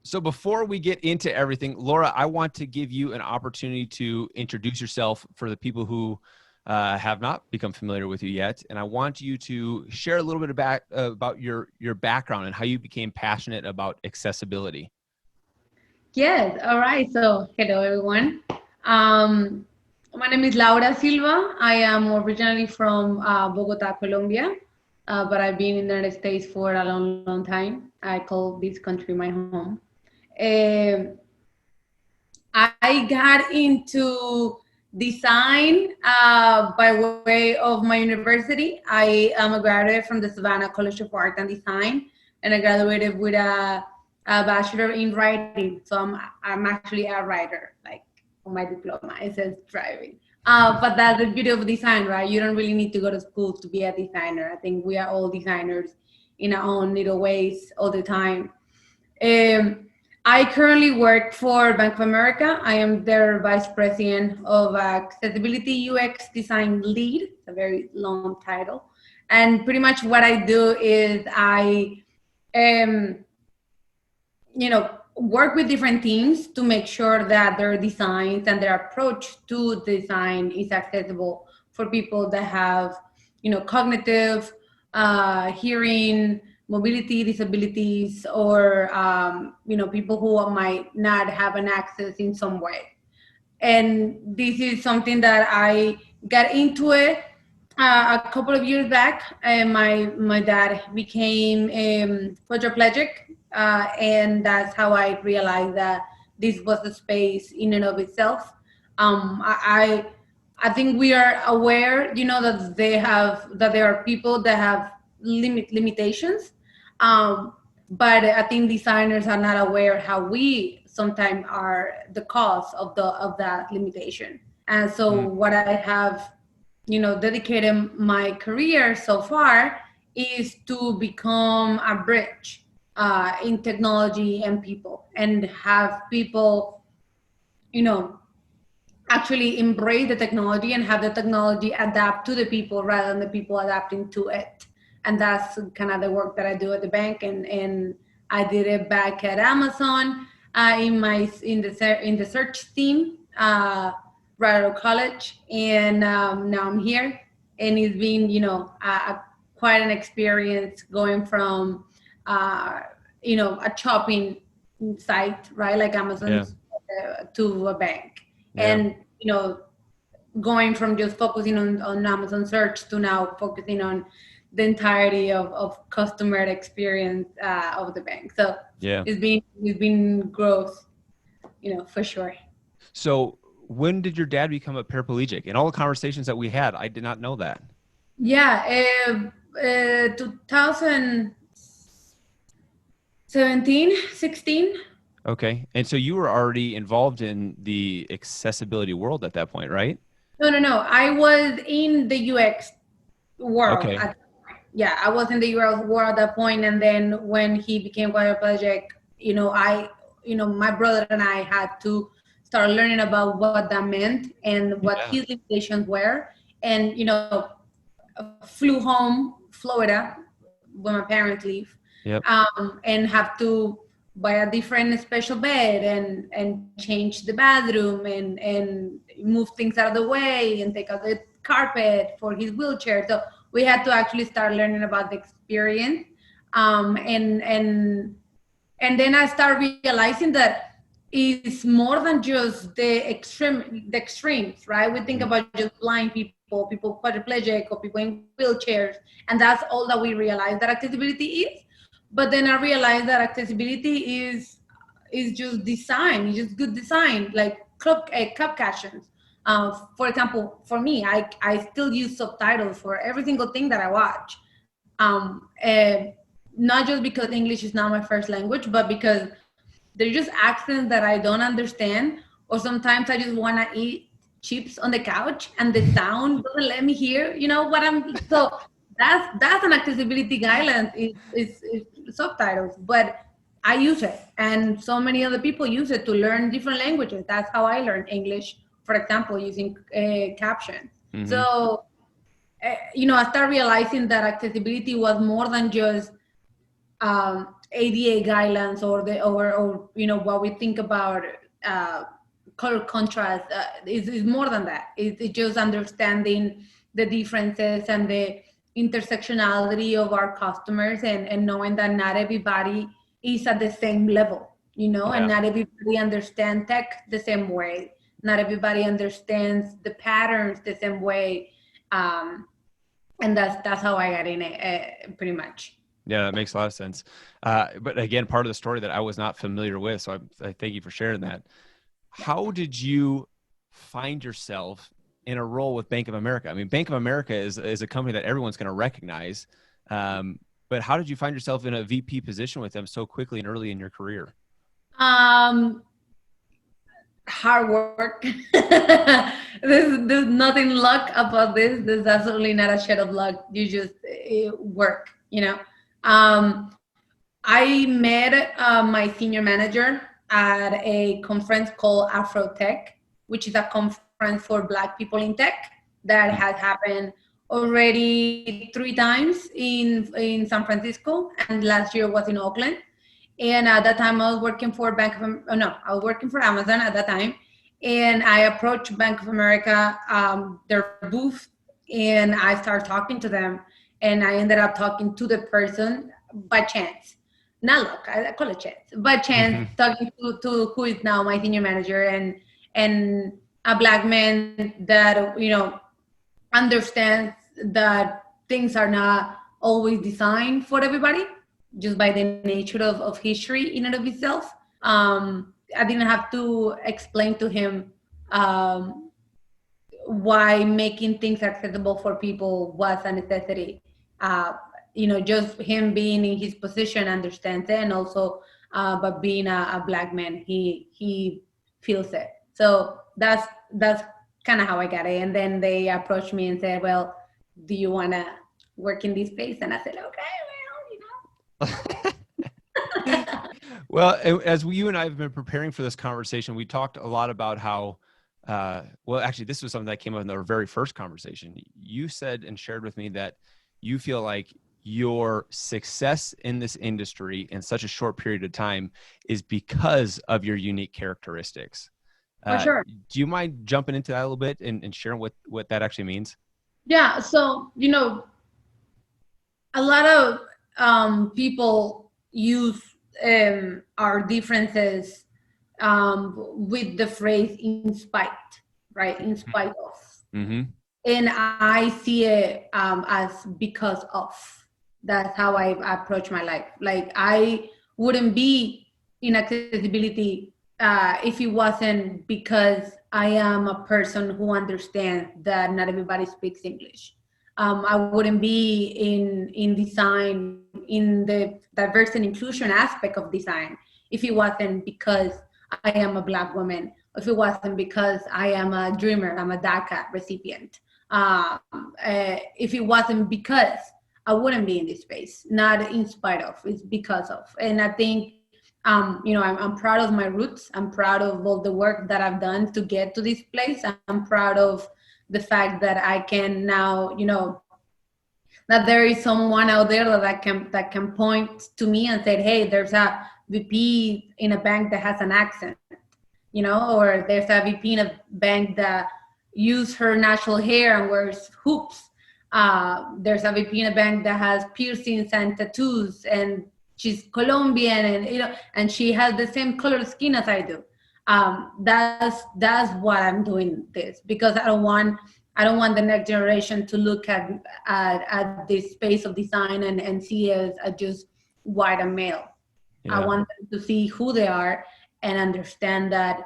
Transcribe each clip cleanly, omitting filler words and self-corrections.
So before we get into everything, Laura, I want to give you an opportunity to introduce yourself for the people who have not become familiar with you yet. And I want you to share a little bit about your background and how you became passionate about accessibility. Yes, all right. So, hello everyone. My name is Laura Silva. I am originally from Bogota, Colombia, but I've been in the United States for a long, long time. I call this country my home. Um I got into design by way of my university. I am a graduate from the Savannah College of Art and Design, and I graduated with a bachelor in writing. So I'm actually a writer. Like on my diploma, it says driving. But that's the beauty of design, right? You don't really need to go to school to be a designer. I think we are all designers in our own little ways all the time. Um, I currently work for Bank of America. I am their vice president of accessibility UX design lead. It's a very long title. And pretty much what I do is I, um, work with different teams to make sure that their designs and their approach to design is accessible for people that have, cognitive, hearing, mobility disabilities, or people who might not have an access in some way. And this is something that I got into it a couple of years back. My dad became quadriplegic, and that's how I realized that this was a space in and of itself. I think we are aware, that there are people that have limitations, but I think designers are not aware how we sometimes are the cause of that limitation. And so what I have, dedicated my career so far is to become a bridge in technology and people, and have people, actually embrace the technology and have the technology adapt to the people rather than the people adapting to it. And that's kind of the work that I do at the bank, and I did it back at Amazon in the search team right out of college, and now I'm here, and it's been quite an experience going from a shopping site, right, like Amazon's, to a bank. And going from just focusing on Amazon search to now focusing on the entirety of customer experience of the bank. So it's been growth, for sure. So when did your dad become a paraplegic? In all the conversations that we had, I did not know that. Yeah, 2017, 16. Okay. And so you were already involved in the accessibility world at that point, right? No. I was in the UX world. Okay. I was in the UX world at that point. And then when he became quadriplegic, my brother and I had to start learning about what that meant and what his limitations were. And, flew home, Florida, when my parents leave, and have to buy a different special bed and change the bathroom and move things out of the way and take out the carpet for his wheelchair. So we had to actually start learning about the experience. And then I started realizing that it's more than just the extremes, right? We think about just blind people quadriplegic, or people in wheelchairs, and that's all that we realize that accessibility is. But then I realized that accessibility is just design, it's just good design, like cup captions. For example, for me, I still use subtitles for every single thing that I watch. Not just because English is not my first language, but because they're just accents that I don't understand, or sometimes I just want to eat chips on the couch and the sound doesn't let me hear, what I'm. So that's an accessibility guideline is subtitles, but I use it, and so many other people use it to learn different languages. That's how I learned English, for example, using captions. So I started realizing that accessibility was more than just ADA guidelines or what we think about color contrast is more than that. It's just understanding the differences and the intersectionality of our customers, and knowing that not everybody is at the same level, and not everybody understands tech the same way. Not everybody understands the patterns the same way. And that's how I got in it, pretty much. Yeah, that makes a lot of sense. But again, part of the story that I was not familiar with, so I thank you for sharing that. How did you find yourself in a role with Bank of America? I mean, Bank of America is a company that everyone's going to recognize. But how did you find yourself in a VP position with them so quickly and early in your career? Hard work. There's nothing luck about this. There's absolutely not a shred of luck. You just work, I met my senior manager at a conference called Afro Tech, which is a conference for Black people in tech that has happened already 3 times in San Francisco, and last year was in Oakland. And at that time, I was working for I was working for Amazon at that time. And I approached Bank of America, their booth, and I started talking to them. And I ended up talking to the person by chance. Not luck, I call it chance. By chance, talking to who is now my senior manager, and a Black man that, understands that things are not always designed for everybody, just by the nature of history in and of itself. I didn't have to explain to him why making things accessible for people was a necessity. Just him being in his position understands it, and also, but being a Black man, he feels it. So that's kind of how I got it. And then they approached me and said, "Well, do you want to work in this space?" And I said, "Okay, Well, as you and I have been preparing for this conversation, we talked a lot about how, actually, this was something that came up in our very first conversation. You said and shared with me that you feel like your success in this industry in such a short period of time is because of your unique characteristics. For sure. Do you mind jumping into that a little bit and sharing what that actually means? Yeah. So, a lot of people use our differences with the phrase "in spite," right? In spite of. Mm-hmm. And I see it as because of. That's how I approach my life. Like, I wouldn't be in accessibility if it wasn't because I am a person who understands that not everybody speaks English. I wouldn't be in design, in the diversity and inclusion aspect of design, if it wasn't because I am a Black woman, if it wasn't because I am a dreamer, I'm a DACA recipient. If it wasn't because, I wouldn't be in this space. Not in spite of, it's because of. And I think, I'm proud of my roots. I'm proud of all the work that I've done to get to this place. I'm proud of the fact that I can now, that there is someone out there that can point to me and say, "Hey, there's a VP in a bank that has an accent," or there's a VP in a bank that uses her natural hair and wears hoops. There's a VP in a bank that has piercings and tattoos, and she's Colombian, and she has the same color skin as I do. That's why I'm doing this, because I don't want the next generation to look at this space of design and see it as just white and male. Yeah. I want them to see who they are and understand that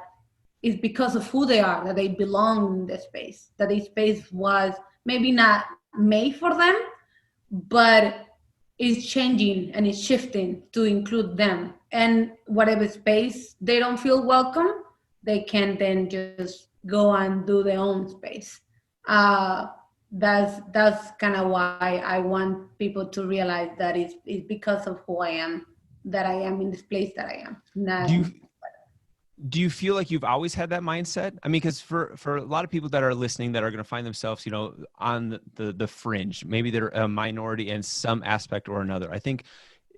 it's because of who they are that they belong in this space, that this space was maybe not made for them, but it's changing and it's shifting to include them. And whatever space they don't feel welcome, they can then just go and do their own space. That's kind of why I want people to realize that it's because of who I am that I am in this place that I am. Do you feel like you've always had that mindset? I mean, because for a lot of people that are listening that are going to find themselves, on the fringe, maybe they're a minority in some aspect or another. I think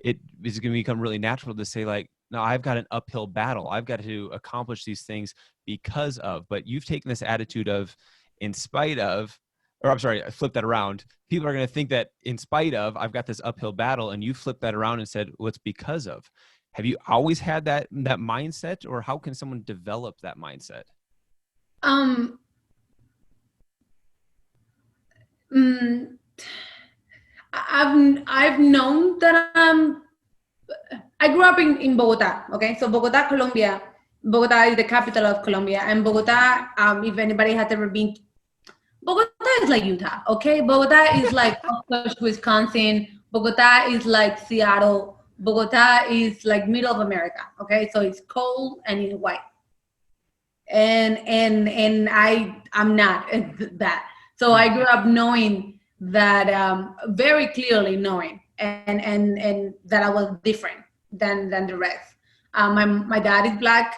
it is going to become really natural to say like, no, I've got an uphill battle. I've got to accomplish these things because of, but you've taken this attitude of in spite of, or I'm sorry, I flipped that around. People are going to think that in spite of, I've got this uphill battle, and you flipped that around and said, well, it's because of. Have you always had that mindset, or how can someone develop that mindset? Mm, I've known that I grew up in Bogota. Okay, so Bogota, Colombia. Bogota is the capital of Colombia, and Bogota. If anybody has ever been, Bogota is like Utah. Okay, Bogota is like of course Wisconsin. Bogota is like Seattle. Bogota is like middle of America. Okay, so it's cold and it's white. And I'm not that. So I grew up knowing that very clearly knowing and that I was different than the rest. My dad is black.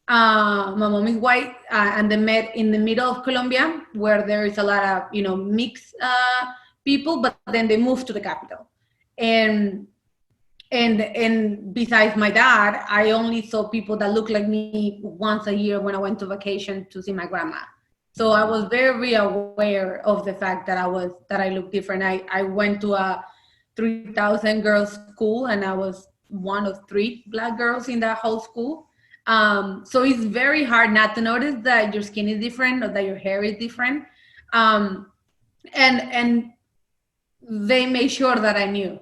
My mom is white, and they met in the middle of Colombia, where there is a lot of mixed people. But then they moved to the capital, and besides my dad, I only saw people that looked like me once a year when I went to vacation to see my grandma. So I was very aware of the fact that I looked different. I went to a 3,000 girls school, and I was one of 3 black girls in that whole school. So it's very hard not to notice that your skin is different or that your hair is different. And they made sure that I knew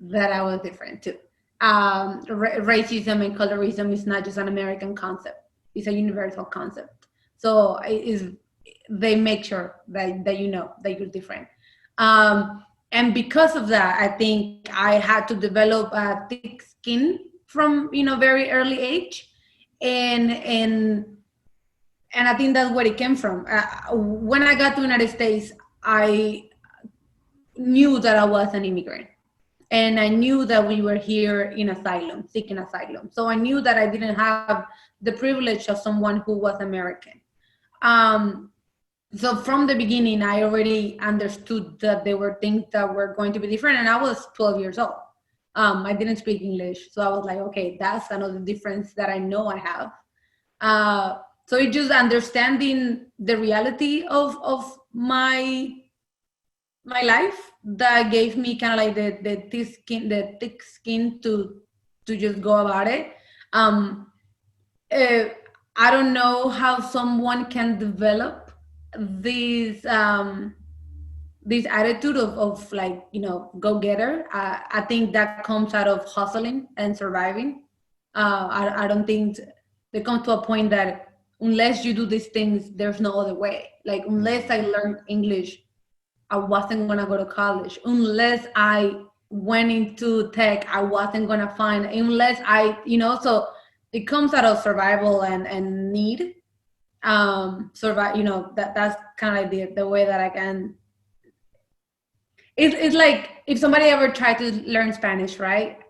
that I was different too. Racism and colorism is not just an American concept; it's a universal concept. So they make sure that you know that you're different. And because of that, I think I had to develop a thick skin from very early age, and I think that's where it came from. When I got to the United States, I knew that I was an immigrant. And I knew that we were here in asylum, seeking asylum. So I knew that I didn't have the privilege of someone who was American. So from the beginning, I already understood that there were things that were going to be different. And I was 12 years old. I didn't speak English. So I was like, okay, that's another difference that I know I have. So it's just understanding the reality of my life that gave me kind of like the thick skin to just go about it. I don't know how someone can develop this attitude of like go-getter. I think that comes out of hustling and surviving. I don't think they come to a point that unless you do these things, there's no other way. Like unless I learned English, I wasn't gonna go to college. Unless I went into tech, I wasn't gonna find, unless so it comes out of survival and need. Survive, that's kind of like the way that I can. It's like if somebody ever tried to learn Spanish, right?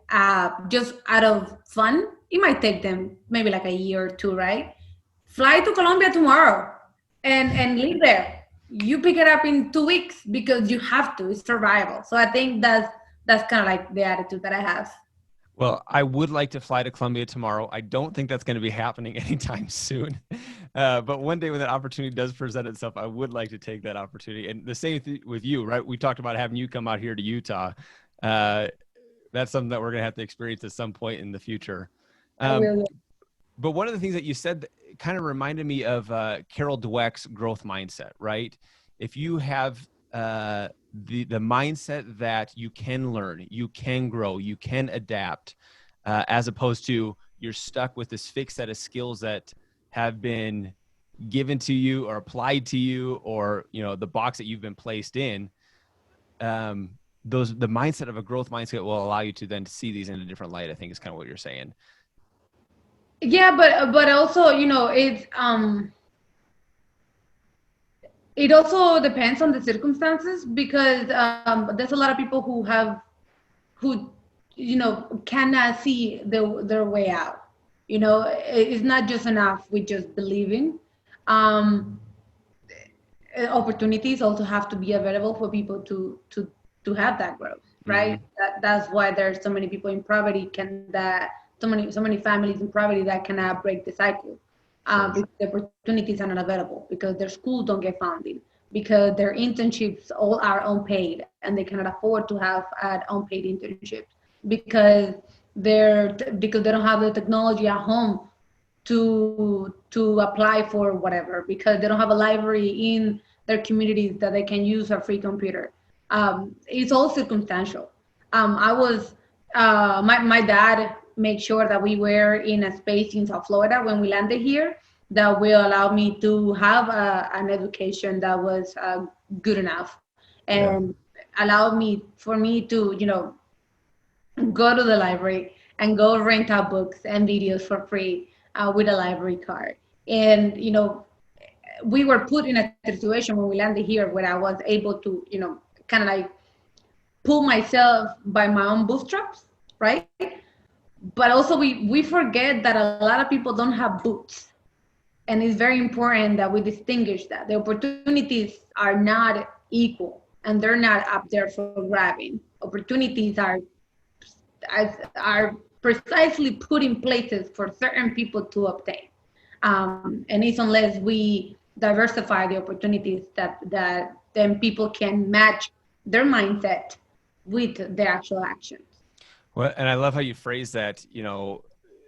Just out of fun, it might take them maybe like a year or 2, right? Fly to Colombia tomorrow and live there. You pick it up in 2 weeks because you have to. It's survival. So I think that's kind of like the attitude that I have. Well, I would like to fly to Colombia tomorrow. I don't think that's going to be happening anytime soon. But one day when that opportunity does present itself, I would like to take that opportunity. And the same with you, right? We talked about having you come out here to Utah. That's something that we're going to have to experience at some point in the future. But one of the things that you said kind of reminded me of Carol Dweck's growth mindset, right? If you have the mindset that you can learn, you can grow, you can adapt, as opposed to you're stuck with this fixed set of skills that have been given to you or applied to you, or the box that you've been placed in. The mindset of a growth mindset will allow you to then see these in a different light, I think is kind of what you're saying. Yeah, but also it also depends on the circumstances, because there's a lot of people who cannot see their way out. It's not just enough with just believing. Opportunities also have to be available for people to have that growth. right? That's why there's so many people in poverty so many families in poverty that cannot break the cycle. Because the opportunities are not available, because their schools don't get funding, because their internships all are unpaid and they cannot afford to have unpaid internships, because because they don't have the technology at home to apply for whatever, because they don't have a library in their communities that they can use a free computer. It's all circumstantial. I was my dad made sure that we were in a space in South Florida when we landed here that will allow me to have an education that was good enough, and allowed me to go to the library and go rent out books and videos for free with a library card. And we were put in a situation when we landed here where I was able to kind of like pull myself by my own bootstraps, right? But also we forget that a lot of people don't have boots, and it's very important that we distinguish that the opportunities are not equal and they're not up there for grabbing. Opportunities are precisely put in places for certain people to obtain, and it's unless we diversify the opportunities that then people can match their mindset with the actual actions. Well, and I love how you phrase that.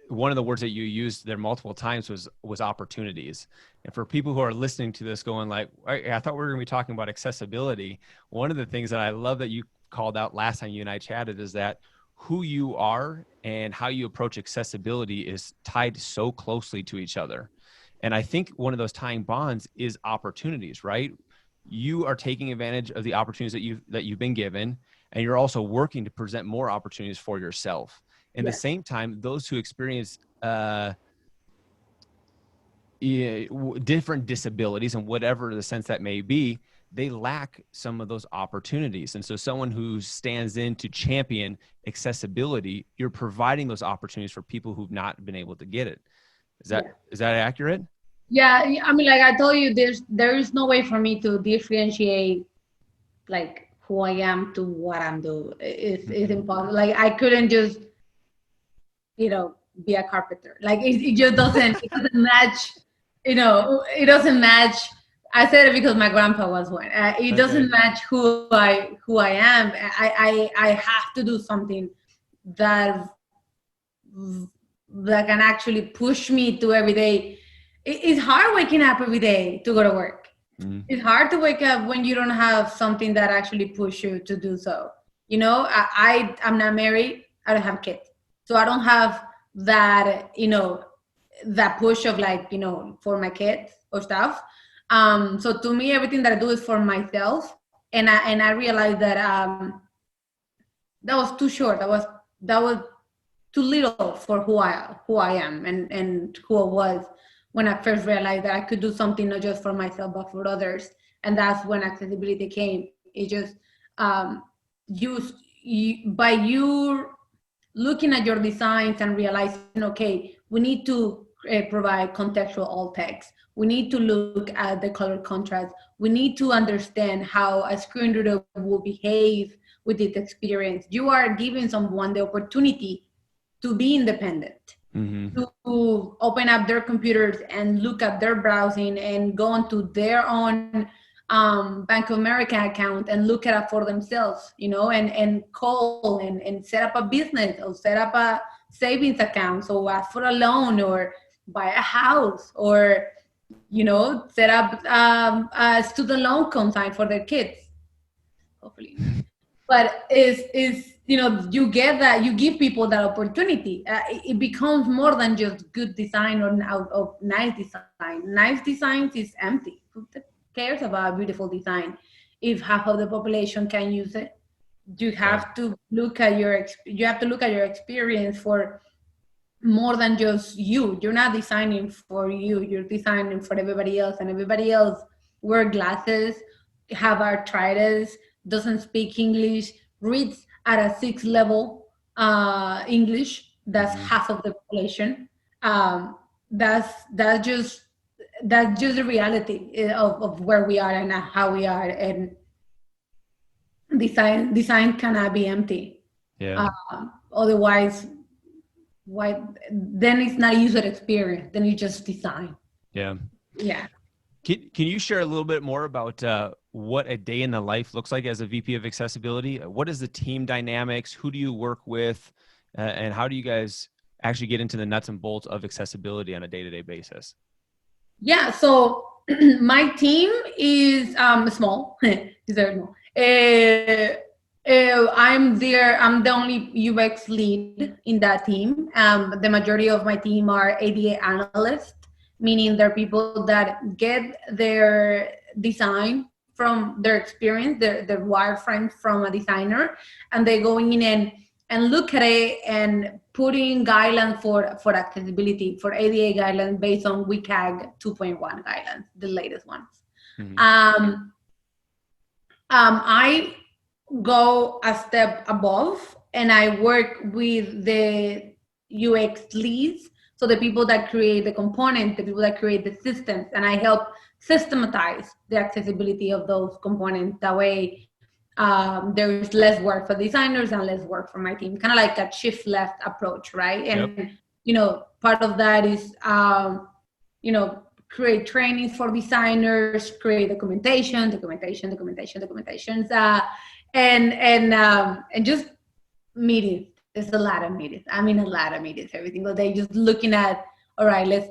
One of the words that you used there multiple times was opportunities. And for people who are listening to this going like, I thought we were going to be talking about accessibility. One of the things that I love that you called out last time you and I chatted is that who you are and how you approach accessibility is tied so closely to each other. And I think one of those tying bonds is opportunities, right? You are taking advantage of the opportunities that you've been given, and you're also working to present more opportunities for yourself. At the same time, those who experience different disabilities and whatever the sense that may be, they lack some of those opportunities. And so someone who stands in to champion accessibility, you're providing those opportunities for people who've not been able to get it. Is that accurate? Yeah, I mean, like I told you, there is no way for me to differentiate like who I am to what I'm doing. It's impossible. Like I couldn't just be a carpenter. Like it just doesn't match. It doesn't match. I said it because my grandpa was one. It doesn't match who I am. I have to do something that can actually push me to every day. It's hard waking up every day to go to work. It's hard to wake up when you don't have something that actually pushes you to do so. I'm not married. I don't have kids, so I don't have that that push of like for my kids or stuff. So to me, everything that I do is for myself, and I realized that that was too short. That was too little for who I am and who I was when I first realized that I could do something not just for myself but for others. And that's when accessibility came. It just by you looking at your designs and realizing, okay, we need to provide contextual alt text. We need to look at the color contrast. We need to understand how a screen reader will behave with its experience. You are giving someone the opportunity to be independent, to open up their computers and look at their browsing and go onto their own Bank of America account and look at it for themselves, and call and set up a business or set up a savings account, so ask for a loan or buy a house or, set up a student loan consign for their kids, hopefully. But you get that, you give people that opportunity. It becomes more than just good design or nice design. Nice designs is empty. Who cares about beautiful design if half of the population can use it? You have to look at your experience for more than just you. You're not designing for you. You're designing for everybody else, and everybody else wear glasses, have arthritis, doesn't speak English, reads at a 6th level English. That's half of the population. That's just the reality of where we are and how we are. And design cannot be empty. Yeah. Otherwise, why? Then it's not user experience. Then it's just design. Yeah. Yeah. Can you share a little bit more about what a day in the life looks like as a VP of accessibility? What is the team dynamics? Who do you work with? And how do you guys actually get into the nuts and bolts of accessibility on a day-to-day basis? Yeah. So my team is small. It's very small. I'm there. I'm the only UX lead in that team. The majority of my team are ADA analysts, meaning they're people that get their design from their experience, their wireframes from a designer, and they go in and look at it and put in guidelines for accessibility, for ADA guidelines based on WCAG 2.1 guidelines, the latest ones. Mm-hmm. I go a step above and I work with the UX leads. So the people that create the components, the people that create the systems, and I help systematize the accessibility of those components. That way, there is less work for designers and less work for my team. Kind of like a shift left approach, right? And part of that is create trainings for designers, create documentations, and just meetings. There's a lot of meetings. I mean, a lot of meetings every single day. Just looking at, all right, let's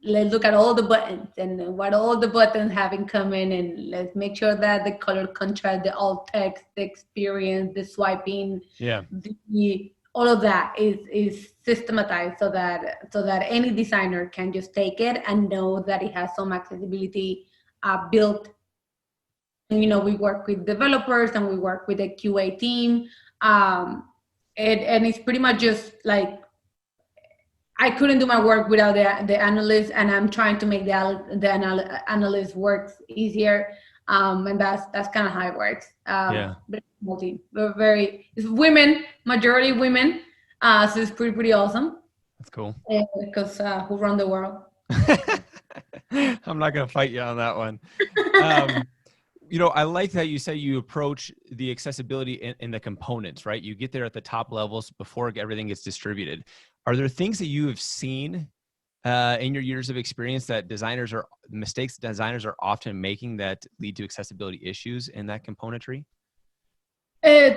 look at all the buttons and what all the buttons have in common, and let's make sure that the color contrast, the alt text, the experience, the swiping, all of that is systematized so that any designer can just take it and know that it has some accessibility built. And, we work with developers and we work with a QA team. And it's pretty much just like, I couldn't do my work without the analyst, and I'm trying to make the analyst work easier. And that's kind of how it works. But small team. It's women, majority women. So it's pretty awesome. That's cool. Because who run the world? I'm not going to fight you on that one. I like that you say you approach the accessibility in the components, right? You get there at the top levels before everything gets distributed. Are there things that you have seen in your years of experience that mistakes designers are often making that lead to accessibility issues in that componentry? I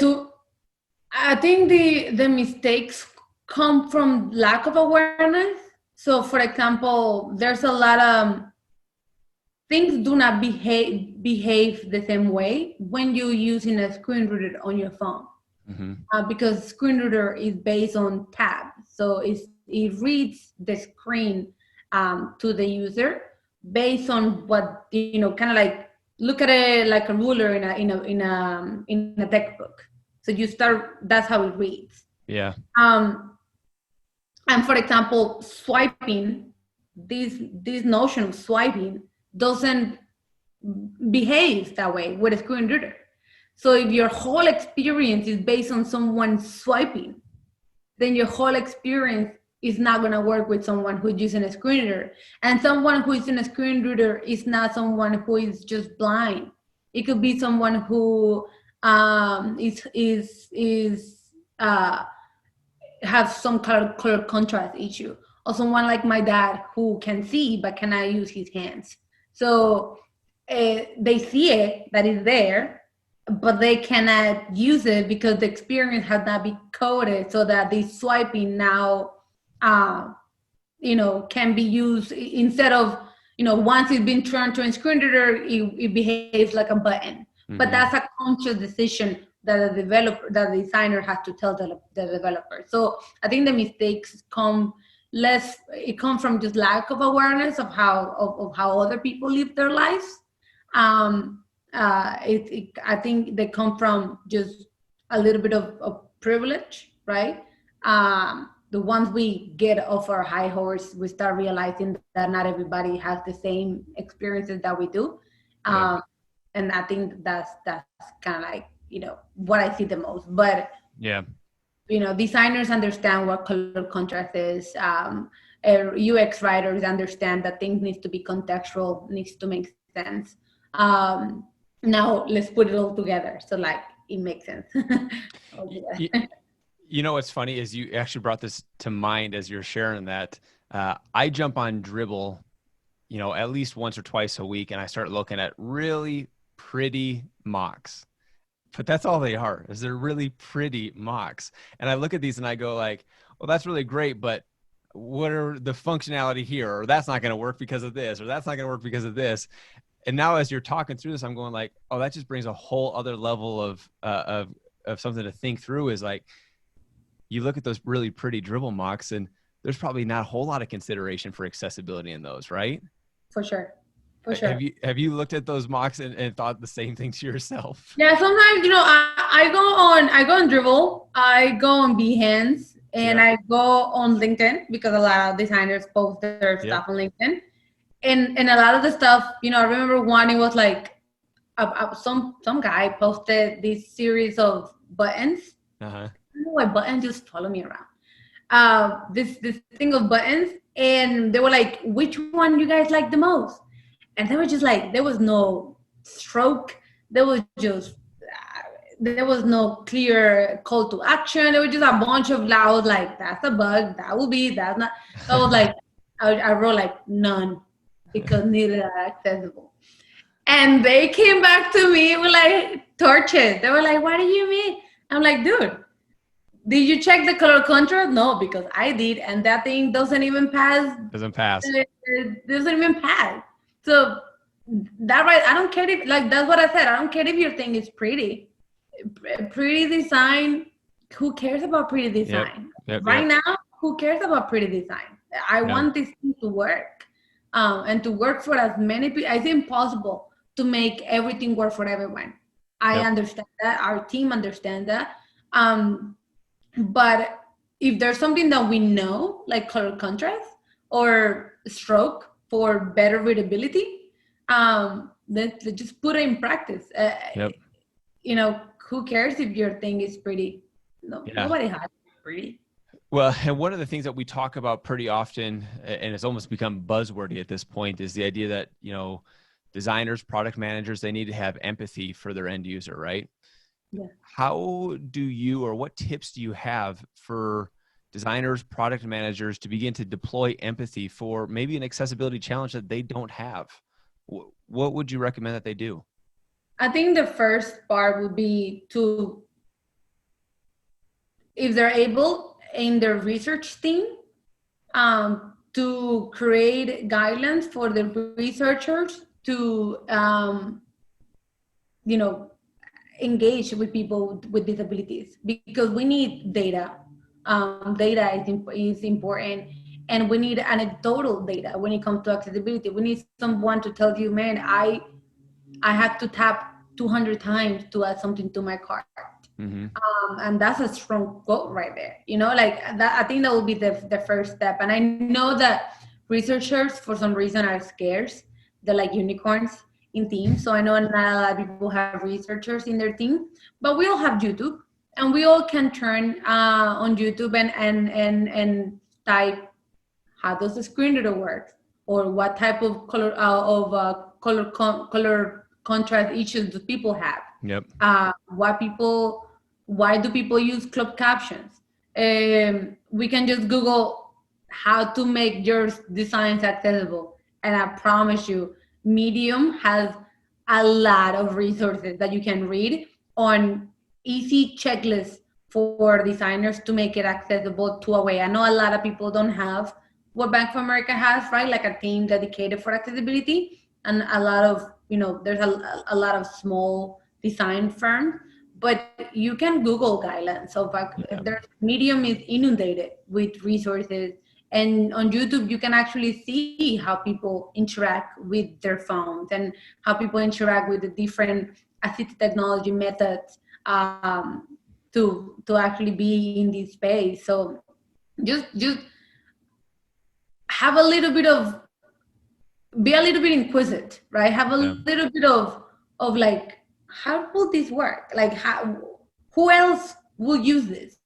think the mistakes come from lack of awareness. So, for example, there's a lot of things do not behave the same way when you're using a screen reader on your phone. Mm-hmm. Because screen reader is based on tabs. So it reads the screen to the user based on what, kind of like, look at it like a ruler in a textbook. So that's how it reads. Yeah. And for example, swiping, this notion of swiping doesn't behave that way with a screen reader. So if your whole experience is based on someone swiping, then your whole experience is not going to work with someone who's using a screen reader. And someone who is in a screen reader is not someone who is just blind. It could be someone who has some color contrast issue, or someone like my dad who can see but cannot use his hands. So they see it, that is there, but they cannot use it because the experience has not been coded so that the swiping now, can be used instead of, once it's been turned to a screen reader, it behaves like a button. Mm-hmm. But that's a conscious decision that the designer has to tell the developer. So I think the mistakes come from just lack of awareness of how other people live their lives. I think they come from just a little bit of privilege, right? The ones we get off our high horse, we start realizing that not everybody has the same experiences that we do. And I think that's kind of like, what I see the most. But designers understand what color contrast is. UX writers understand that things need to be contextual, needs to make sense. now let's put it all together. So like, it makes sense. You, you know, what's funny is you actually brought this to mind as you're sharing that. I jump on Dribble, you know, at least once or twice a week, and I start looking at really pretty mocks. But that's all they are, is they're really pretty mocks. And I look at these and I go like, well, that's really great, but what are the functionality here? Or that's not going to work because of this, or that's not going to work because of this. And now as you're talking through this, I'm going like, oh, that just brings a whole other level of something to think through. Is like, you look at those really pretty Dribble mocks and there's probably not a whole lot of consideration for accessibility in those, right? For sure. For sure. Have you looked at those mocks and thought the same thing to yourself? Yeah, sometimes, you know, I go on Dribble, I go on Behance, and I go on LinkedIn because a lot of designers post their stuff on LinkedIn. And a lot of the stuff, you know, I remember one, it was like some guy posted this series of buttons. I don't know why buttons just follow me around. This thing of buttons, and they were like, which one you guys like the most? And they were just like, there was no stroke. There was no clear call to action. There was just a bunch of loud, like, that's a bug, that will be, that's not. So I was like, I wrote like none because neither are accessible. And they came back to me with like torches. They were like, what do you mean? I'm like, dude, did you check the color contrast? No, because I did. And that thing doesn't even pass. Doesn't pass. It doesn't even pass. So that right, I don't care if, like, that's what I said. I don't care if your thing is pretty. Pretty design, who cares about pretty design? Right now, who cares about pretty design? I want this thing to work. And to work for as many people. It's impossible to make everything work for everyone. I understand that. Our team understands that. But if there's something that we know, like color contrast or stroke for better readability, let's just put it in practice. You know, who cares if your thing is pretty? Nobody has pretty. Well, and one of the things that we talk about pretty often, and it's almost become buzzwordy at this point, is the idea that, you know, designers, product managers, they need to have empathy for their end user, right? Yeah. How do you, or what tips do you have for designers, product managers to begin to deploy empathy for maybe an accessibility challenge that they don't have? What would you recommend that they do? I think the first part would be to, if they're able, in their research team, to create guidelines for the researchers to, you know, engage with people with disabilities, because we need data. Data is important, and we need anecdotal data when it comes to accessibility. We need someone to tell you, man, I have to tap 200 times to add something to my cart. Mm-hmm. And that's a strong quote right there. You know, like that, I think that would be the first step. And I know that researchers, for some reason, are scarce. They're like unicorns in teams. So I know not a lot of people have researchers in their team, but we all have YouTube, and we all can turn on YouTube and type, how does the screen reader work, or what type of color color contrast issues do people have? Yep. Why do people use closed captions? We can just Google how to make your designs accessible, and I promise you, Medium has a lot of resources that you can read on easy checklists for designers to make it accessible to a way. I know a lot of people don't have what Bank of America has, right? Like a team dedicated for accessibility, and a lot of, you know, there's a lot of small design firms, but you can Google guidelines. So their Medium is inundated with resources, and on YouTube you can actually see how people interact with their phones and how people interact with the different assistive technology methods to actually be in this space. So just have a little bit of, be a little bit inquisitive, right? Have a little bit of like, how will this work? Like, who else will use this?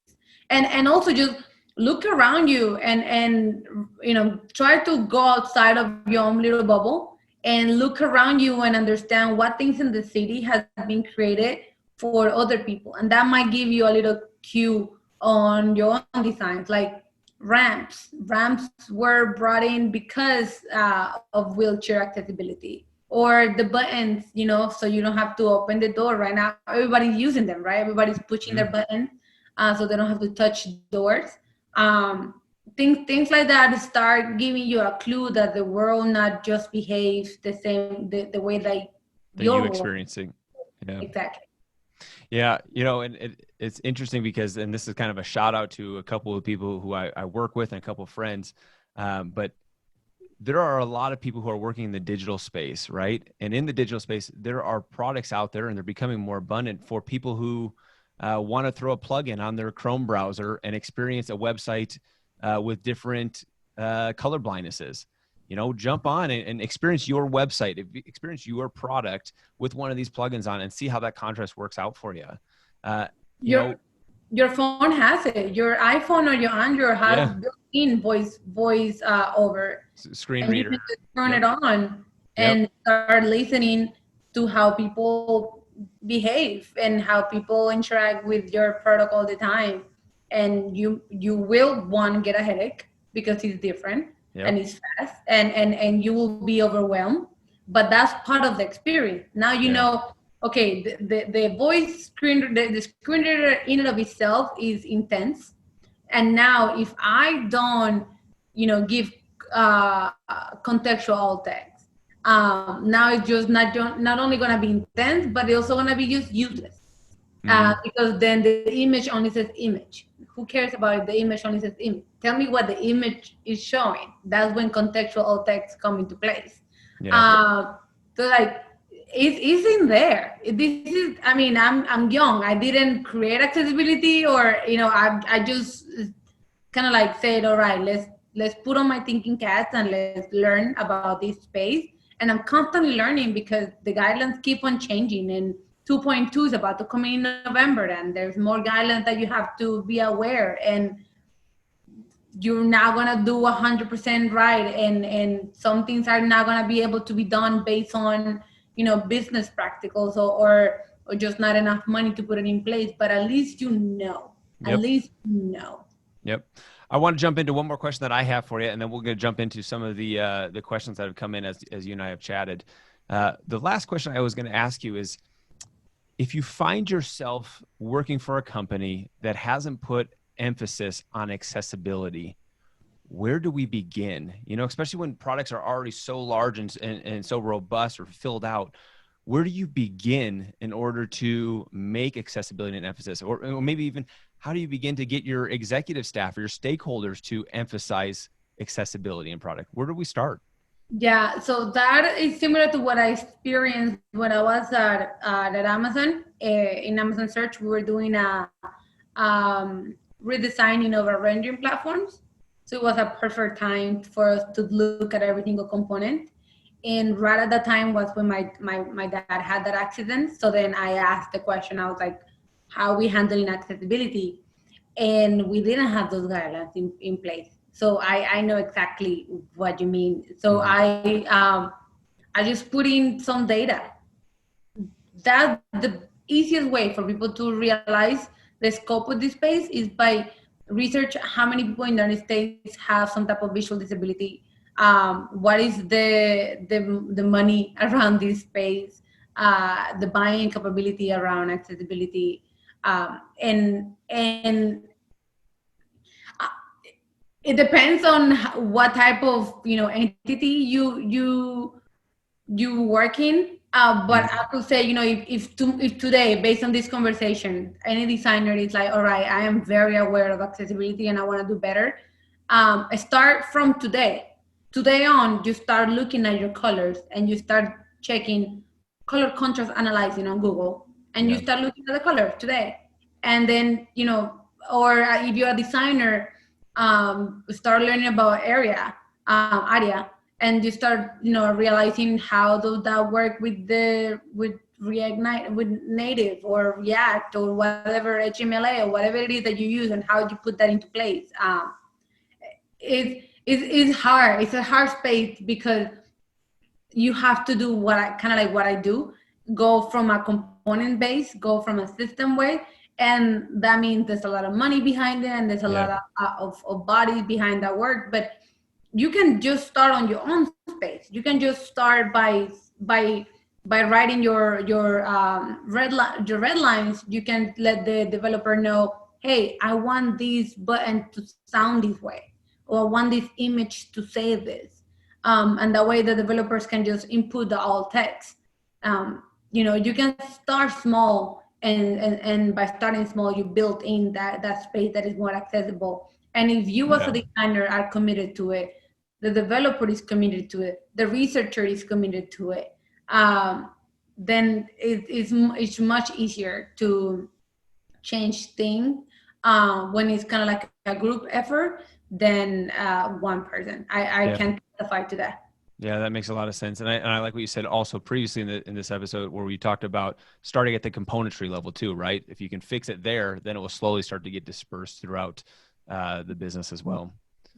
And also just look around you and you know, try to go outside of your own little bubble and look around you and understand what things in the city has been created for other people. And that might give you a little cue on your own designs, like ramps. Ramps were brought in because of wheelchair accessibility, or the buttons, so you don't have to open the door. Right now, everybody's using them, right? Everybody's pushing their buttons, so they don't have to touch doors. Um, things like that start giving you a clue that the world not just behaves the same the way that your you world. experiencing. Yeah. Exactly. Yeah, and it's interesting because, and this is kind of a shout out to a couple of people who I work with and a couple of friends, but there are a lot of people who are working in the digital space, right? And in the digital space, there are products out there, and they're becoming more abundant for people who want to throw a plugin on their Chrome browser and experience a website with different color blindnesses. Jump on and experience your website, experience your product with one of these plugins on, and see how that contrast works out for you. Your phone has it. Your iPhone or your Android has built-in voice over screen and reader. You can just turn it on and start listening to how people behave and how people interact with your product all the time. And you will get a headache because it's different and it's fast, and you will be overwhelmed. But that's part of the experience. Now know. Okay, the voice screen, the screen reader in and of itself is intense. And now if I don't, give contextual alt text, now it's just not only going to be intense, but it's also going to be just useless. Because then the image only says image. Who cares about it? The image only says image. Tell me what the image is showing. That's when contextual alt text come into place. So like, it's in there. This is, I'm young. I didn't create accessibility, or I just kind of like said, all right, let's put on my thinking caps and let's learn about this space. And I'm constantly learning because the guidelines keep on changing, and 2.2 is about to come in November, and there's more guidelines that you have to be aware, and you're not gonna do 100% right, and some things are not gonna be able to be done based on business practicals or just not enough money to put it in place. But at least at least Yep. I want to jump into one more question that I have for you, and then we're going to jump into some of the questions that have come in as you and I have chatted. The last question I was going to ask you is, if you find yourself working for a company that hasn't put emphasis on accessibility, where do we begin? Especially when products are already so large and so robust or filled out, where do you begin in order to make accessibility an emphasis? Or maybe even, how do you begin to get your executive staff or your stakeholders to emphasize accessibility in product? Where do we start? Yeah, so that is similar to what I experienced when I was at Amazon. In Amazon Search, we were doing a redesigning of our rendering platforms. So it was a perfect time for us to look at every single component. And right at that time was when my dad had that accident. So then I asked the question, I was like, how are we handling accessibility? And we didn't have those guidelines in place. So I know exactly what you mean. So I just put in some data. That's the easiest way for people to realize the scope of this space is by research how many people in the United States have some type of visual disability. What is the money around this space, the buying capability around accessibility, and it depends on what type of entity you work in. But I could say, if today, based on this conversation, any designer is like, all right, I am very aware of accessibility and I want to do better. Start from today. Today on, you start looking at your colors and you start checking color contrast analyzing on Google, and you start looking at the color today. And then, or if you're a designer, start learning about area, and you start, realizing how does that work with native or React or whatever, HTML or whatever it is that you use, and how you put that into place. It's hard. It's a hard space because you have to do what I kind of like what I do, go from a component base, go from a system way. And that means there's a lot of money behind it, and there's a lot of bodies behind that work. But you can just start on your own space. You can just start by writing your red lines. You can let the developer know, hey, I want this button to sound this way, or I want this image to say this. And that way the developers can just input the alt text. You can start small, and by starting small, you build in that space that is more accessible. And if you as a designer are committed to it, the developer is committed to it, the researcher is committed to it, then it's much easier to change things when it's kind of like a group effort than one person. I can testify to that. Yeah, that makes a lot of sense. And I like what you said also previously in this episode, where we talked about starting at the componentry level too, right? If you can fix it there, then it will slowly start to get dispersed throughout the business as well.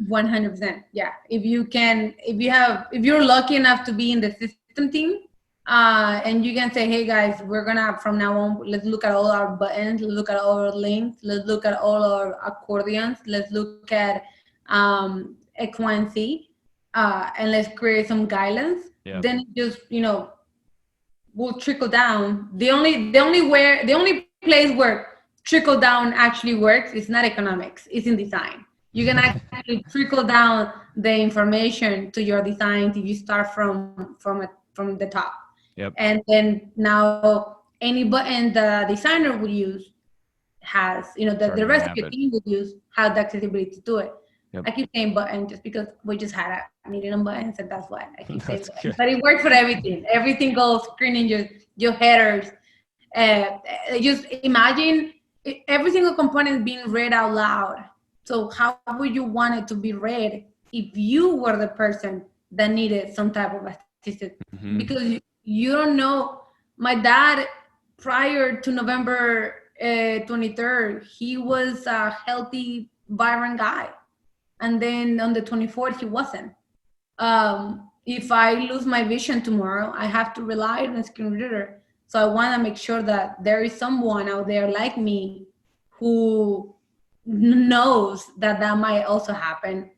100%. Yeah. If you're lucky enough to be in the system team, and you can say, hey guys, we're gonna, from now on, let's look at all our buttons, let's look at all our links, let's look at all our accordions, let's look at X, Y, and Z, and let's create some guidelines. Then it just, will trickle down. The only place where trickle down actually works is not economics, it's in design. You can actually trickle down the information to your design if you start from the top. And then now any button the designer would use has, the rest of your team would use, has the accessibility to do it. I keep saying button just because we just had a meeting on buttons, and that's why I keep saying button. But it works for everything. Everything goes screening your headers. Just imagine every single component being read out loud. So how would you want it to be read if you were the person that needed some type of assistance? Because you don't know. My dad, prior to November 23rd, he was a healthy, vibrant guy. And then on the 24th, he wasn't. If I lose my vision tomorrow, I have to rely on a screen reader. So I want to make sure that there is someone out there like me who knows that might also happen,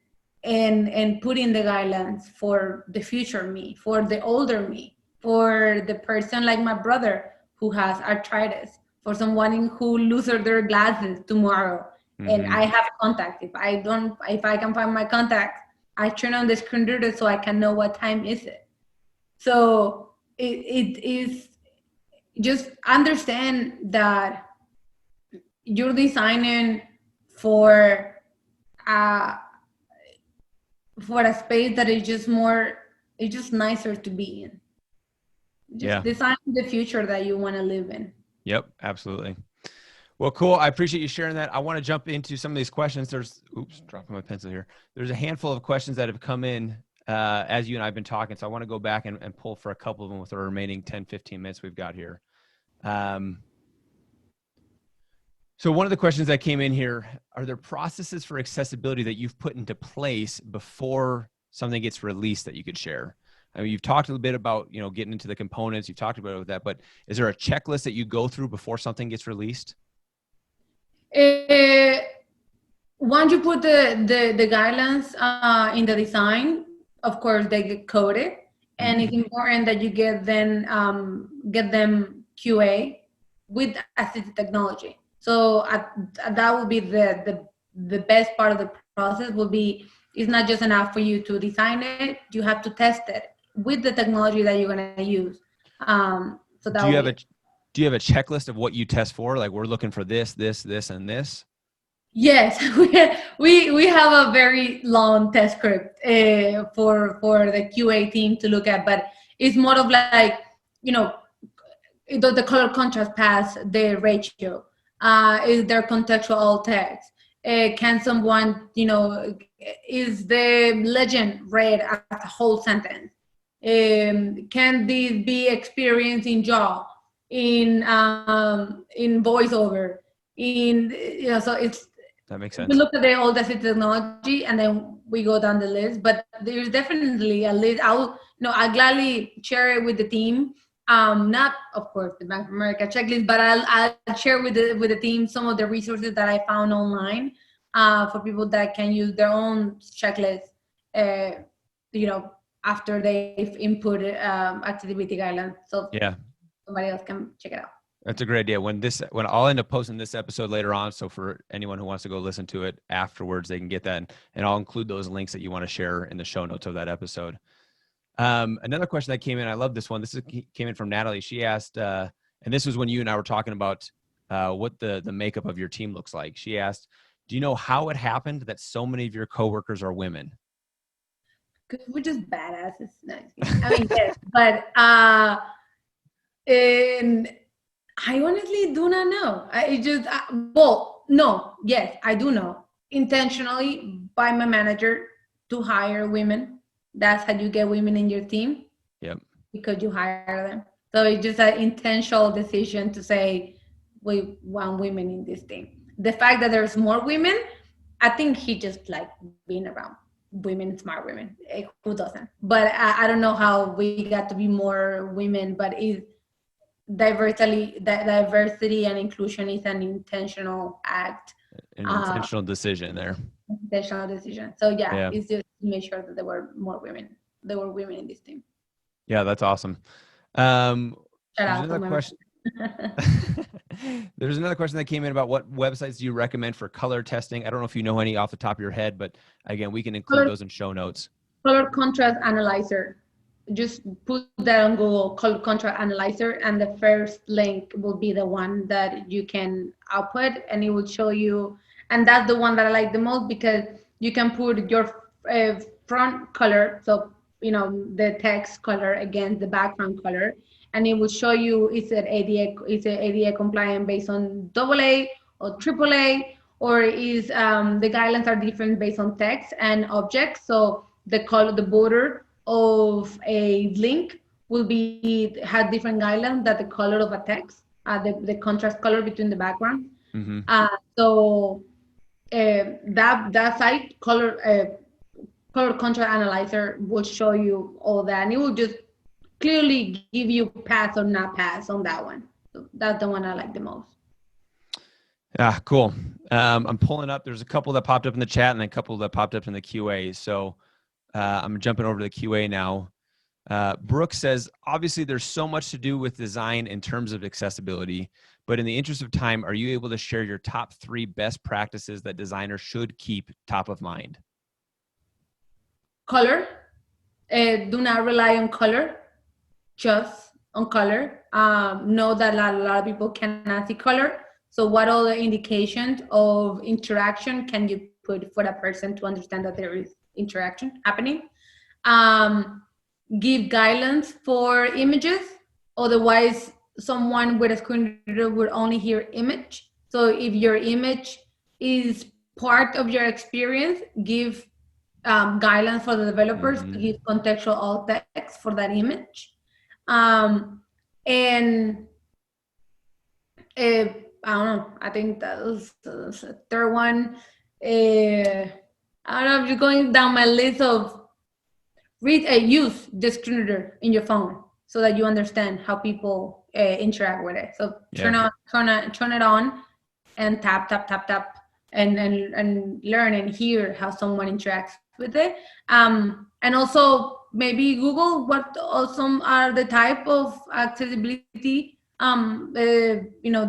and put in the guidelines for the future me, for the older me, for the person like my brother who has arthritis, for someone who loses their glasses tomorrow. And I have contact. If I can find my contact, I turn on the screen reader so I can know what time is it. So it is just understand that you're designing for a space that is just it's just nicer to be in. Just design the future that you want to live in. Yep, absolutely. Well, cool. I appreciate you sharing that. I want to jump into some of these questions. Dropping my pencil here. There's a handful of questions that have come in as you and I have been talking. So I want to go back and pull for a couple of them with the remaining 10, 15 minutes we've got here. So one of the questions that came in here, are there processes for accessibility that you've put into place before something gets released that you could share? I mean, you've talked a little bit about, getting into the components. You've talked about that, but is there a checklist that you go through before something gets released? Once you put the guidelines in the design, of course they get coded, and it's important that you get them QA with assistive technology. So that would be the best part of the process. Will be, it's not just enough for you to design it; you have to test it with the technology that you're going to use. So that do you have a checklist of what you test for? Like, we're looking for this, and this? Yes, we have a very long test script for the QA team to look at, but it's more of like, the color contrast pass the ratio. Is there contextual alt text? Can someone, is the legend read as a whole sentence? Can this be experienced in JAW, in voiceover, so it's, that makes sense. We look at all the technology and then we go down the list, but there's definitely a list. no, I gladly share it with the team. Not, of course, the Bank of America checklist, but I'll share with the team some of the resources that I found online for people that can use their own checklist, after they've input accessibility guidelines. So Yeah. somebody else can check it out. That's a great idea. When I'll end up posting this episode later on, so for anyone who wants to go listen to it afterwards, they can get that, and I'll include those links that you want to share in the show notes of that episode. Another question that came in, I love this one. Came in from Natalie. She asked, and this was when you and I were talking about what the makeup of your team looks like. She asked, do you know how it happened that so many of your coworkers are women? Because we're just badasses. No, I mean, yes, but I honestly do not know. Yes, I do know. Intentionally by my manager to hire women. That's how you get women in your team. Yep. Because you hire them. So it's just an intentional decision to say, we want women in this team. The fact that there's more women, I think he just like being around women, smart women. Who doesn't? But I don't know how we got to be more women, but it's diversity and inclusion is an intentional act. An intentional decision there. Intentional decision. So yeah, it's just to make sure that there were more women. There were women in this team. Yeah, that's awesome. There's another question. There's another question that came in about what websites do you recommend for color testing? I don't know if you know any off the top of your head, but again, we can include those in show notes. Color contrast analyzer. Just put that on Google, color contrast analyzer, and the first link will be the one that you can output, and it will show you. And that's the one that I like the most because you can put your front color, so the text color against the background color, and it will show you is it ADA compliant based on AA or AAA, or is the guidelines are different based on text and objects. So the color, the border of a link will had different guidelines than the color of a text, the contrast color between the background. Mm-hmm. So that site, color contrast analyzer, will show you all that, and it will just clearly give you pass or not pass on that one. So that's the one I like the most. Yeah, cool. I'm pulling up. There's a couple that popped up in the chat and a couple that popped up in the QA. So I'm jumping over to the QA now. Brooke says, obviously there's so much to do with design in terms of accessibility, but in the interest of time, are you able to share your top 3 best practices that designers should keep top of mind? Color. Do not rely on color, just on color. Know that a lot of people cannot see color. So what other indications of interaction can you put for that person to understand that there is interaction happening? Give guidelines for images. Otherwise, someone with a screen reader would only hear image. So if your image is part of your experience, give guidelines for the developers to give contextual alt text for that image. And I don't know, I think that was the third one. I don't know, if you're going down my list of use the screen reader in your phone so that you understand how people interact with it. So turn it on and tap and learn and hear how someone interacts with it. And also maybe Google what some are the type of accessibility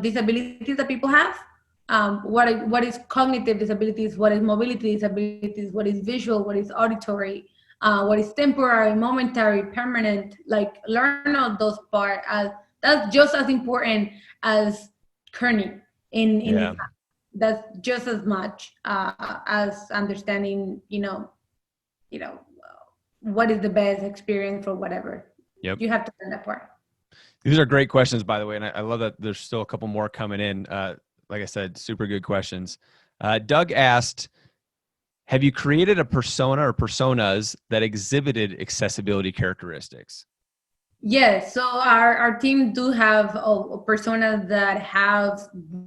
disabilities that people have. What is cognitive disabilities, what is mobility disabilities, what is visual, what is auditory, what is temporary, momentary, permanent. Like, learn all those parts. That's just as important as Kearney in that's just as much as understanding what is the best experience for whatever. Yep. You have to learn that part. These are great questions, by the way, and I love that there's still a couple more coming in. Like I said, super good questions. Doug asked, have you created a persona or personas that exhibited accessibility characteristics? Yes, so our team do have a persona that have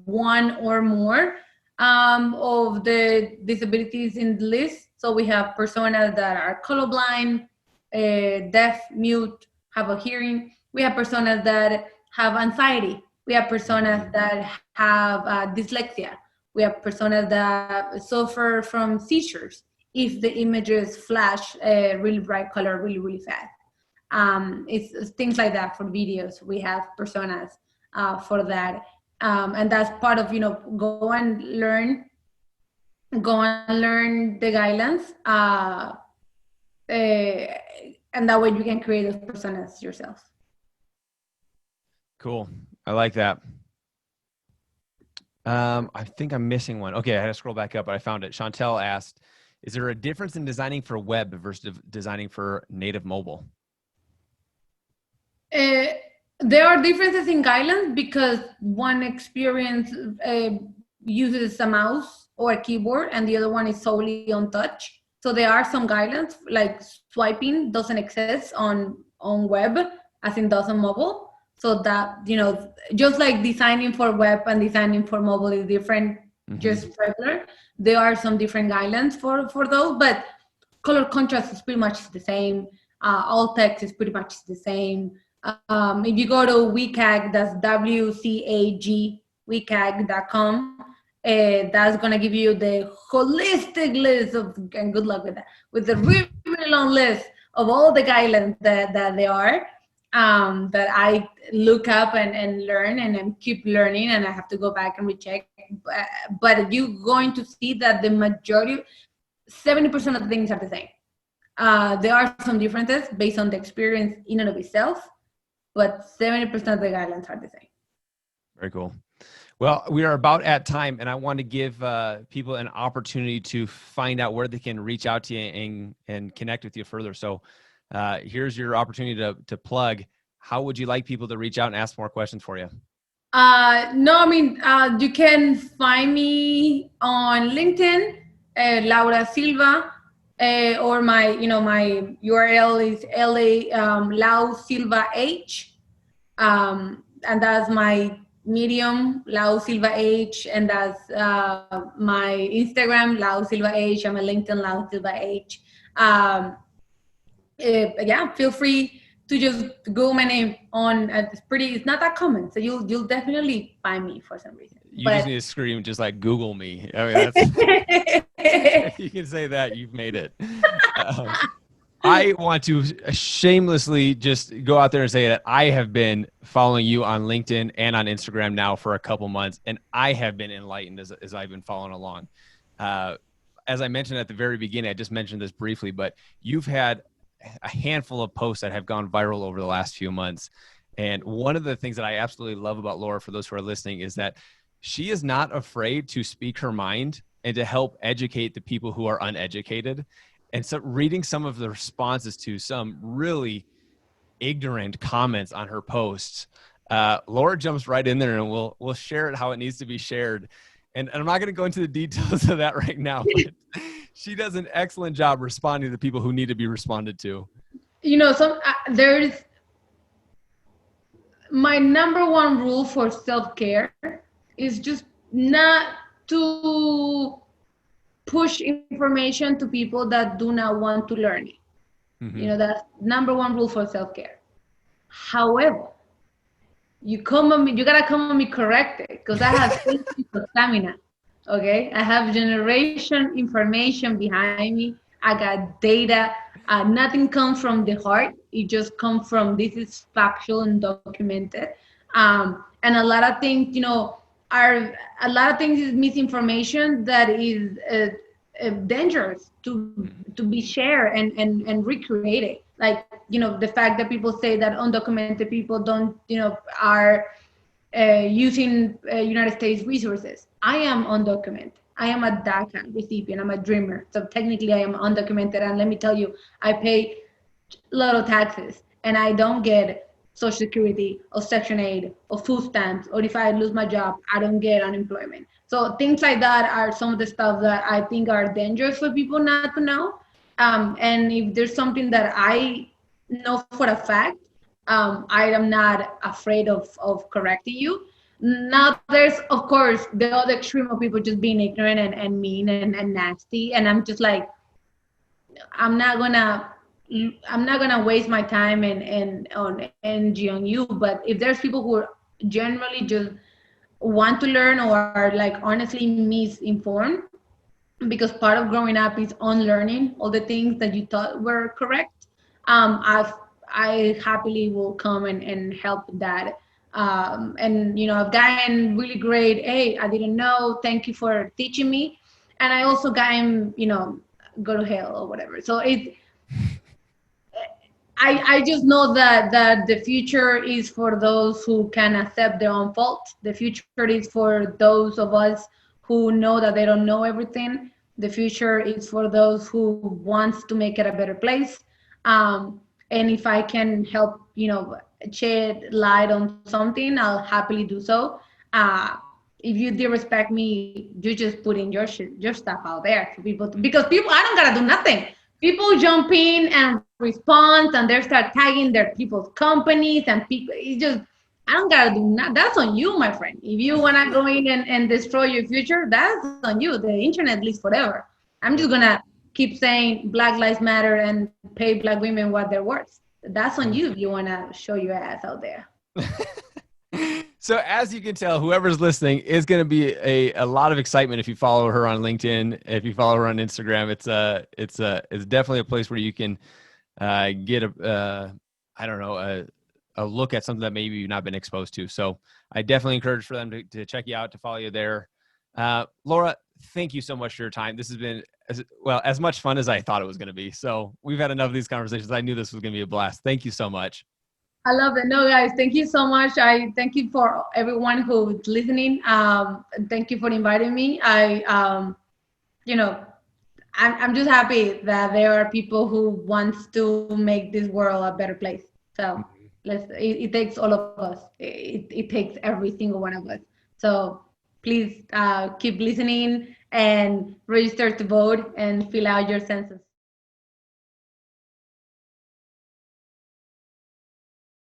one or more of the disabilities in the list. So we have personas that are colorblind, deaf, mute, have a hearing. We have personas that have anxiety. We have personas that have dyslexia. We have personas that suffer from seizures if the images flash really bright color really, really fast. It's things like that for videos. We have personas for that. And that's part of, go and learn the guidelines. And that way you can create those personas yourself. Cool. I like that. I think I'm missing one. Okay, I had to scroll back up, but I found it. Chantal asked, is there a difference in designing for web versus designing for native mobile? There are differences in guidelines because one experience uses a mouse or a keyboard and the other one is solely on touch. So there are some guidelines, like swiping doesn't exist on web as in does on mobile. So that, just like designing for web and designing for mobile is different, just regular. There are some different guidelines for those, but color contrast is pretty much the same. Alt text is pretty much the same. If you go to WCAG, that's WCAG, WCAG.com, that's going to give you the holistic list of, and good luck with that, with the really, really long list of all the guidelines that there are, that I look up and learn and keep learning, and I have to go back and recheck. But you're going to see that the majority, 70% of the things are the same. There are some differences based on the experience in and of itself, but 70% of the guidelines are the same. Very cool. Well, we are about at time, and I want to give people an opportunity to find out where they can reach out to you and connect with you further. So here's your opportunity to plug. How would you like people to reach out and ask more questions for you? You can find me on LinkedIn, Laura Silva, or my URL is Lau Silva H, and that's my Medium, Lau Silva H, and that's my Instagram, Lau Silva H, and my LinkedIn, Lau Silva H. Feel free to just Google my name on. It's not that common, so you'll definitely find me for some reason. Just need to scream, just like Google me. I mean, you can say that, you've made it. I want to shamelessly just go out there and say that I have been following you on LinkedIn and on Instagram now for a couple months, and I have been enlightened as I've been following along. As I mentioned at the very beginning, I just mentioned this briefly, but you've had a handful of posts that have gone viral over the last few months. And one of the things that I absolutely love about Laura, for those who are listening, is that she is not afraid to speak her mind and to help educate the people who are uneducated. And so reading some of the responses to some really ignorant comments on her posts, Laura jumps right in there and we'll share it how it needs to be shared. And I'm not going to go into the details of that right now, but she does an excellent job responding to the people who need to be responded to. There's my number one rule for self-care is just not to push information to people that do not want to learn it. That's number one rule for self-care. However, you gotta come on me corrected, because I have stamina. Okay, I have generation information behind me. I got data. Nothing comes from the heart. It just comes from, this is factual and documented. And a lot of things, is misinformation that is dangerous to be shared and recreated. Like, the fact that people say that undocumented people don't, are using United States resources. I am undocumented. I am a DACA recipient. I'm a dreamer. So technically I am undocumented. And let me tell you, I pay a lot of taxes and I don't get Social Security or Section 8 or food stamps, or if I lose my job, I don't get unemployment. So things like that are some of the stuff that I think are dangerous for people not to know. And if there's something that I know for a fact, I am not afraid of correcting you. Now there's, of course, the other extreme of people just being ignorant and mean and nasty. And I'm just like, I'm not gonna I'm not gonna waste my time and on energy on you. But if there's people who are generally just want to learn or are like honestly misinformed, because part of growing up is unlearning all the things that you thought were correct. I happily will come and help that. And I've gotten really great. Hey, I didn't know. Thank you for teaching me. And I also gotten, go to hell or whatever. So I just know that the future is for those who can accept their own fault. The future is for those of us who know that they don't know everything. The future is for those who wants to make it a better place. And if I can help, shed light on something, I'll happily do so. If you disrespect me, you just put in your stuff out there for people because people, I don't gotta do nothing. People jump in and respond, and they start tagging their people's companies and people. It just, I don't gotta do that. That's on you, my friend. If you wanna go in and destroy your future, that's on you. The internet lives forever. I'm just gonna keep saying Black Lives Matter and pay Black women what they're worth. That's on you if you wanna show your ass out there. So as you can tell, whoever's listening is going to be a lot of excitement if you follow her on LinkedIn, if you follow her on Instagram. It's definitely a place where you can get I don't know, a look at something that maybe you've not been exposed to. So I definitely encourage for them to check you out, to follow you there. Laura, thank you so much for your time. This has been as much fun as I thought it was going to be. So we've had enough of these conversations. I knew this was going to be a blast. Thank you so much. I love it. No, guys, thank you so much. I thank you for everyone who's listening. Thank you for inviting me. You know, I'm just happy that there are people who wants to make this world a better place. So it takes all of us. It takes every single one of us. So please keep listening and register to vote and fill out your census.